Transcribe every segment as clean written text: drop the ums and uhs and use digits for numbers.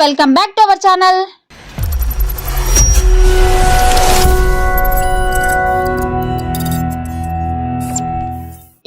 Welcome back to our channel.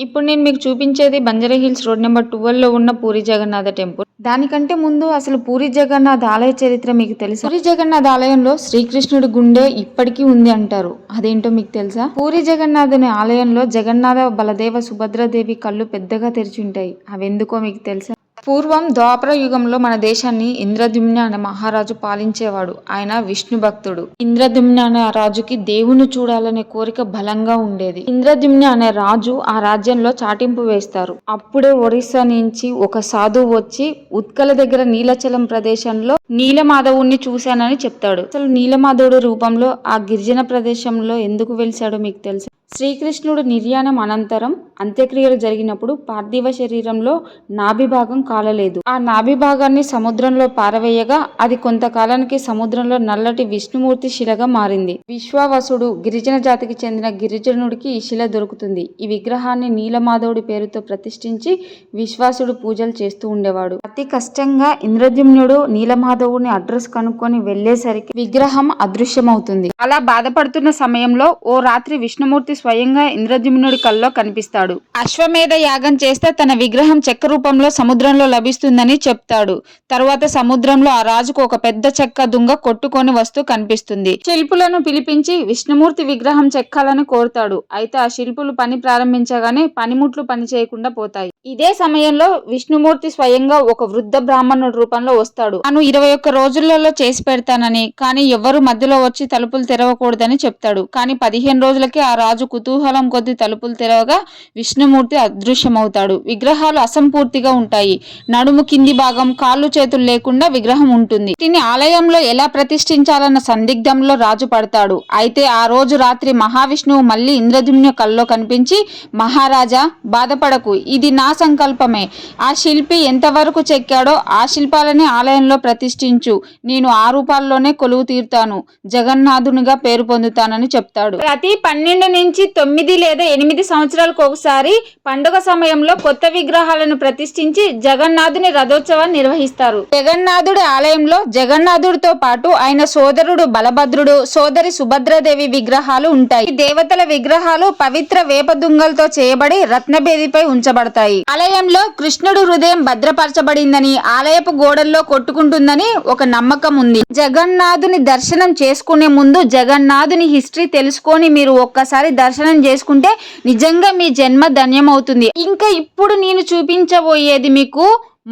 ఇప్పుడు నేను మీకు చూపించేది బంజారాహిల్స్ రోడ్ నెంబర్ 12లో ఉన్న పూరి జగన్నాథ టెంపుల్. దానికంటే ముందు అసలు పూరి జగన్నాథ్ ఆలయ చరిత్ర మీకు తెలుసా? పూరి జగన్నాథ్ ఆలయంలో శ్రీకృష్ణుడి గుండె ఇప్పటికీ ఉంది అంటారు. అదేంటో మీకు తెలుసా? పూరి జగన్నాథుని ఆలయంలో జగన్నాథ, బలదేవ, సుభద్రాదేవి కళ్ళు పెద్దగా తెరిచి ఉంటాయి. అవెందుకో మీకు తెలుసా? పూర్వం ద్వాపర యుగంలో మన దేశాన్ని ఇంద్రద్యుమ్న అనే మహారాజు పాలించేవాడు. ఆయన విష్ణు భక్తుడు. ఇంద్రద్యుమ్న అనే రాజుకి దేవుని చూడాలనే కోరిక బలంగా ఉండేది. ఇంద్రద్యుమ్న అనే రాజు ఆ రాజ్యంలో చాటింపు వేస్తారు. అప్పుడే ఒరిస్సా నుంచి ఒక సాధువు వచ్చి ఉత్కల దగ్గర నీలచలం ప్రదేశంలో నీలమాధవుణ్ణి చూశానని చెప్తాడు. అసలు నీలమాధవుడి రూపంలో ఆ గిరిజన ప్రదేశంలో ఎందుకు వెలిశాడో మీకు తెలుసా? శ్రీకృష్ణుడు నిర్యాణం అనంతరం అంత్యక్రియలు జరిగినప్పుడు పార్థివ శరీరంలో నాభి భాగం కాలలేదు. ఆ నాభి భాగాన్ని సముద్రంలో పారవేయగా అది కొంతకాలానికి సముద్రంలో నల్లటి విష్ణుమూర్తి శిలగా మారింది. విశ్వావసుడు గిరిజన జాతికి చెందిన గిరిజనుడికి ఈ శిల దొరుకుతుంది. ఈ విగ్రహాన్ని నీలమాధవుడి పేరుతో ప్రతిష్ఠించి విశ్వాసుడు పూజలు చేస్తూ ఉండేవాడు. అతి కష్టంగా ఇంద్రద్యుమ్నుడు నీలమాధవుని అడ్రస్ కనుక్కొని వెళ్లేసరికి విగ్రహం అదృశ్యమవుతుంది. అలా బాధపడుతున్న సమయంలో ఓ రాత్రి విష్ణుమూర్తి స్వయంగా ఇంద్రద్యుమ్నుడి కల్లో కనిపిస్తాడు. అశ్వమేధ యాగం చేస్తే తన విగ్రహం చెక్క రూపంలో సముద్రంలో లభిస్తుందని చెప్తాడు. తరువాత సముద్రంలో ఆ రాజుకు ఒక పెద్ద చెక్క దుంగ కొట్టుకొని వస్తూ కనిపిస్తుంది. శిల్పులను పిలిపించి విష్ణుమూర్తి విగ్రహం చెక్కాలని కోరుతాడు. అయితే ఆ శిల్పులు పని ప్రారంభించగానే పనిముట్లు పని చేయకుండా పోతాయి. ఇదే సమయంలో విష్ణుమూర్తి స్వయంగా ఒక వృద్ధ బ్రాహ్మణుడి రూపంలో వస్తాడు. తాను 21 రోజులలో చేసి పెడతానని, కానీ ఎవ్వరూ మధ్యలో వచ్చి తలుపులు తెరవకూడదని చెప్తాడు. కానీ 15 రోజులకే ఆ రాజు కుతూహలం కొద్ది తలుపులు తెరవగా విష్ణుమూర్తి అదృశ్యమవుతాడు. విగ్రహాలు అసంపూర్తిగా ఉంటాయి. నడుము కింది భాగం, కాళ్ళు చేతులు లేకుండా విగ్రహం ఉంటుంది. వీటిని ఆలయంలో ఎలా ప్రతిష్ఠించాలన్న సందిగ్ధంలో రాజు పడతాడు. అయితే ఆ రోజు రాత్రి మహావిష్ణువు మళ్ళీ ఇంద్రద్యుమ్న కల్లో కనిపించి, మహారాజా బాధపడకు, ఇది నా సంకల్పమే. ఆ శిల్పి ఎంతవరకు చెక్కాడో ఆ శిల్పాలని ఆలయంలో ప్రతిష్ఠించు. నేను ఆ రూపాల్లోనే కొలువు తీరుతాను, జగన్నాథునిగా పేరు పొందుతానని చెప్తాడు. ప్రతి 12 నుంచి 9 లేదా 8 సంవత్సరాలకు ఒకసారి పండుగ సమయంలో కొత్త విగ్రహాలను ప్రతిష్ఠించి జగన్నాథుని రథోత్సవాన్ని నిర్వహిస్తారు. జగన్నాథుడి ఆలయంలో జగన్నాథుడితో పాటు ఆయన సోదరుడు బలభద్రుడు, సోదరి సుభద్రాదేవి విగ్రహాలు ఉంటాయి. ఈ దేవతల విగ్రహాలు పవిత్ర వేప దుంగలతో చేయబడి రత్నబేదిపై ఉంచబడతాయి. ఆలయంలో కృష్ణుడు హృదయం భద్రపరచబడిందని, ఆలయపు గోడల్లో కొట్టుకుంటుందని ఒక నమ్మకం ఉంది. జగన్నాథుని దర్శనం చేసుకునే ముందు జగన్నాథుని హిస్టరీ తెలుసుకొని మీరు ఒక్కసారి దర్శనం చేసుకుంటే నిజంగా మీ జన్మ ధన్యమవుతుంది. ఇంకా ఇప్పుడు నేను చూపించబోయేది మీకు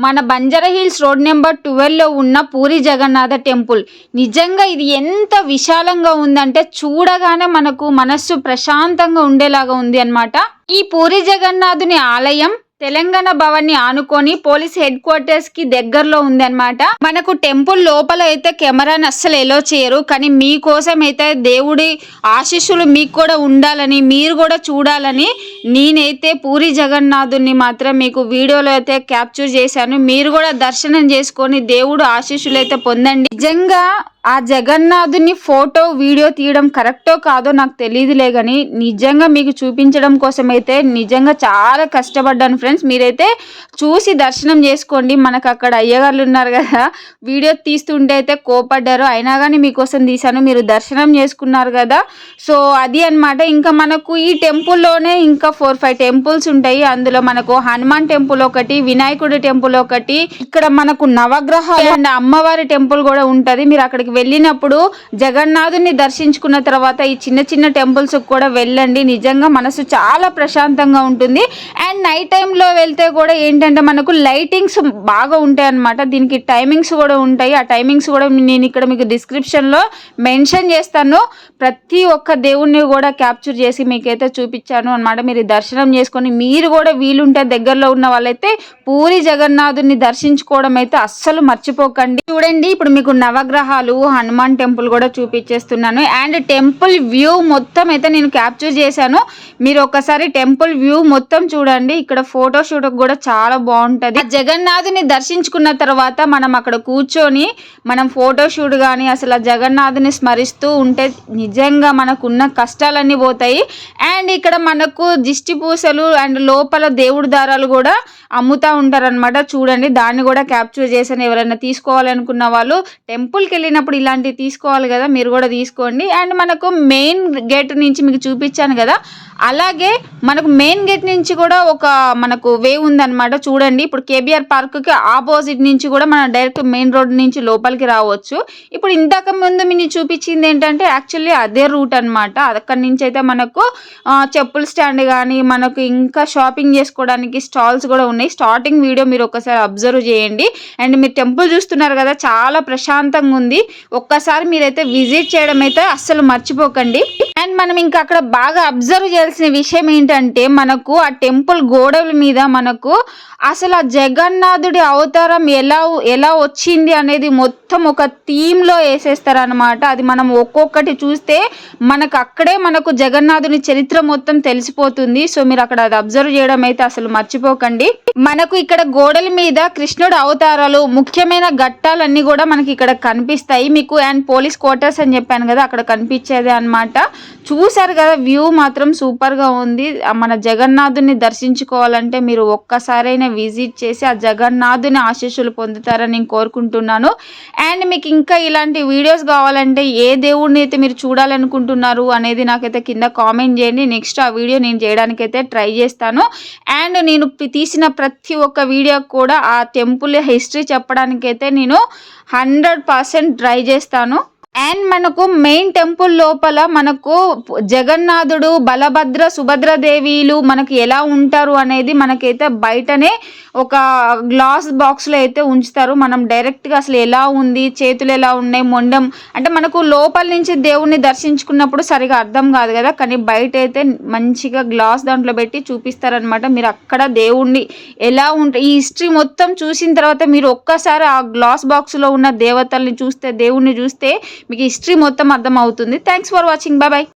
మన బంజారాహిల్స్ రోడ్ నెంబర్ 12లో ఉన్న పూరి జగన్నాథ టెంపుల్. నిజంగా ఇది ఎంత విశాలంగా ఉందంటే చూడగానే మనకు మనస్సు ప్రశాంతంగా ఉండేలాగా ఉంది అన్నమాట. ఈ పూరి జగన్నాథుని ఆలయం తెలంగాణ భవన్ ని ఆనుకొని పోలీస్ హెడ్ క్వార్టర్స్ కి దగ్గరలో ఉంది అన్నమాట. మనకు టెంపుల్ లోపల అయితే కెమెరాని అస్సలు ఎలో చేయరు, కానీ మీకోసం అయితే దేవుడి ఆశీస్సులు మీకు కూడా ఉండాలని, మీరు కూడా చూడాలని నేనైతే పూరి జగన్నాథుని మాత్రం మీకు వీడియోలో అయితే క్యాప్చర్ చేశాను. మీరు కూడా దర్శనం చేసుకొని దేవుడు ఆశీస్సులు అయితే పొందండి. నిజంగా ఆ జగన్నాథుని ఫోటో వీడియో తీయడం కరెక్టో కాదో నాకు తెలియదులే, కానీ నిజంగా మీకు చూపించడం కోసం అయితే నిజంగా చాలా కష్టపడ్డాను ఫ్రెండ్స్. మీరైతే చూసి దర్శనం చేసుకోండి. మనకు అక్కడ అయ్యగారులు ఉన్నారు కదా, వీడియో తీస్తుంటే అయితే కోపడ్డారు, అయినా కానీ మీకోసం తీశాను. మీరు దర్శనం చేసుకున్నారు కదా, సో అది అన్నమాట. ఇంకా మనకు ఈ టెంపుల్లోనే ఇంకా 4-5 టెంపుల్స్ ఉంటాయి. అందులో మనకు హనుమాన్ టెంపుల్ ఒకటి, వినాయకుడి టెంపుల్ ఒకటి, ఇక్కడ మనకు నవగ్రహాలు అండ్ అమ్మవారి టెంపుల్ కూడా ఉంటది. మీరు అక్కడికి వెళ్ళినప్పుడు జగన్నాథుని దర్శించుకున్న తర్వాత ఈ చిన్న చిన్న టెంపుల్స్ కూడా వెళ్ళండి. నిజంగా మనసు చాలా ప్రశాంతంగా ఉంటుంది. అండ్ నైట్ టైంలో వెళ్తే కూడా ఏంటంటే మనకు లైటింగ్స్ బాగా ఉంటాయి అన్నమాట. దీనికి టైమింగ్స్ కూడా ఉంటాయి. ఆ టైమింగ్స్ కూడా నేను ఇక్కడ మీకు డిస్క్రిప్షన్లో మెన్షన్ చేస్తాను. ప్రతి ఒక్క దేవుణ్ణి కూడా క్యాప్చర్ చేసి మీకైతే చూపించాను అన్నమాట. మీరు దర్శనం చేసుకొని మీరు కూడా వీలుంటే దగ్గరలో ఉన్న వాళ్ళైతే పూరి జగన్నాథుని దర్శించుకోవడం అయితే అస్సలు మర్చిపోకండి. చూడండి, ఇప్పుడు మీకు నవగ్రహాలు, హనుమాన్ టెంపుల్ కూడా చూపించేస్తున్నాను. అండ్ టెంపుల్ వ్యూ మొత్తం అయితే నేను క్యాప్చర్ చేశాను. మీరు ఒకసారి టెంపుల్ వ్యూ మొత్తం చూడండి. ఇక్కడ ఫోటోషూట్ కూడా చాలా బాగుంటది. జగన్నాథుని దర్శించుకున్న తర్వాత మనం అక్కడ కూర్చొని మనం ఫోటోషూట్ కానీ అసలు జగన్నాథుని స్మరిస్తూ ఉంటే నిజంగా మనకున్న కష్టాలన్నీ పోతాయి. అండ్ ఇక్కడ మనకు దిష్టి పూసలు అండ్ లోపల దేవుడి దారాలు కూడా అమ్ముతూ ఉంటారనమాట. చూడండి, దాన్ని కూడా క్యాప్చర్ చేశాను. ఎవరైనా తీసుకోవాలనుకున్న వాళ్ళు టెంపుల్కి వెళ్ళినప్పుడు ఇలాంటివి తీసుకోవాలి కదా, మీరు కూడా తీసుకోండి. అండ్ మనకు మెయిన్ గేట్ నుంచి మీకు చూపించాను కదా, అలాగే మనకు మెయిన్ గేట్ నుంచి కూడా ఒక మనకు వే ఉందన్నమాట. చూడండి, ఇప్పుడు కేబీఆర్ పార్క్కి ఆపోజిట్ నుంచి కూడా మనం డైరెక్ట్ మెయిన్ రోడ్ నుంచి లోపలికి రావచ్చు. ఇప్పుడు ఇంతకు ముందు మీరు చూపించింది ఏంటంటే యాక్చువల్లీ అదే రూట్ అనమాట. అక్కడి నుంచి అయితే మనకు చెప్పుల స్టాండ్ కానీ మనకు ఇంకా షాపింగ్ చేసుకోవడానికి స్టాల్స్ కూడా ఉన్నాయి. స్టార్టింగ్ వీడియో మీరు ఒకసారి అబ్జర్వ్ చేయండి. అండ్ మీరు టెంపుల్ చూస్తున్నారు కదా, చాలా ప్రశాంతంగా ఉంది. ఒక్కసారి మీరైతే విజిట్ చేయడం అయితే అస్సలు మర్చిపోకండి. అండ్ మనం ఇంకా అక్కడ బాగా అబ్జర్వ్ చేయాల్సిన విషయం ఏంటంటే మనకు ఆ టెంపుల్ గోడల మీద మనకు అసలు ఆ జగన్నాథుడి అవతారం ఎలా వచ్చింది అనేది మొత్తం ఒక థీమ్లో వేసేస్తారనమాట. అది మనం ఒక్కొక్కటి చూస్తే మనకు అక్కడే మనకు జగన్నాథుని చరిత్ర మొత్తం తెలిసిపోతుంది. సో మీరు అక్కడ అది అబ్జర్వ్ చేయడం అయితే అసలు మర్చిపోకండి. మనకు ఇక్కడ గోడల మీద కృష్ణుడు అవతారాలు ముఖ్యమైన ఘట్టాలన్నీ కూడా మనకి ఇక్కడ కనిపిస్తాయి మీకు. అండ్ పోలీస్ క్వార్టర్స్ అని చెప్పాను కదా, అక్కడ కనిపించేది అనమాట. చూసారు కదా, వ్యూ మాత్రం సూపర్గా ఉంది. మన జగన్నాథుని దర్శించుకోవాలంటే మీరు ఒక్కసారైనా విజిట్ చేసి ఆ జగన్నాథుని ఆశీస్సులు పొందుతారని నేను కోరుకుంటున్నాను. అండ్ మీకు ఇంకా ఇలాంటి వీడియోస్ కావాలంటే ఏ దేవుడిని అయితే మీరు చూడాలనుకుంటున్నారు అనేది నాకైతే కింద కామెంట్ చేయండి. నెక్స్ట్ ఆ వీడియో నేను చేయడానికైతే ట్రై చేస్తాను. అండ్ నేను తీసిన ప్రతి ఒక్క వీడియో కూడా ఆ టెంపుల్ హిస్టరీ చెప్పడానికైతే నేను 100% ట్రై చేస్తాను. అండ్ మనకు మెయిన్ టెంపుల్ లోపల మనకు జగన్నాథుడు, బలభద్ర, సుభద్రదేవిలు మనకి ఎలా ఉంటారు అనేది మనకైతే బయటనే ఒక గ్లాస్ బాక్స్లో అయితే ఉంచుతారు. మనం డైరెక్ట్గా అసలు ఎలా ఉంది, చేతులు ఎలా ఉన్నాయి, మొండం అంటే మనకు లోపల నుంచి దేవుణ్ణి దర్శించుకున్నప్పుడు సరిగా అర్థం కాదు కదా, కానీ బయట అయితే మంచిగా గ్లాస్ దాంట్లో పెట్టి చూపిస్తారనమాట. మీరు అక్కడ దేవుణ్ణి ఎలా ఈ హిస్టరీ మొత్తం చూసిన తర్వాత మీరు ఒక్కసారి ఆ గ్లాస్ బాక్స్లో ఉన్న దేవతల్ని చూస్తే, దేవుణ్ణి చూస్తే మీకు హిస్టరీ మొత్తం అర్థం అవుతుంది. Thanks for watching. Bye bye.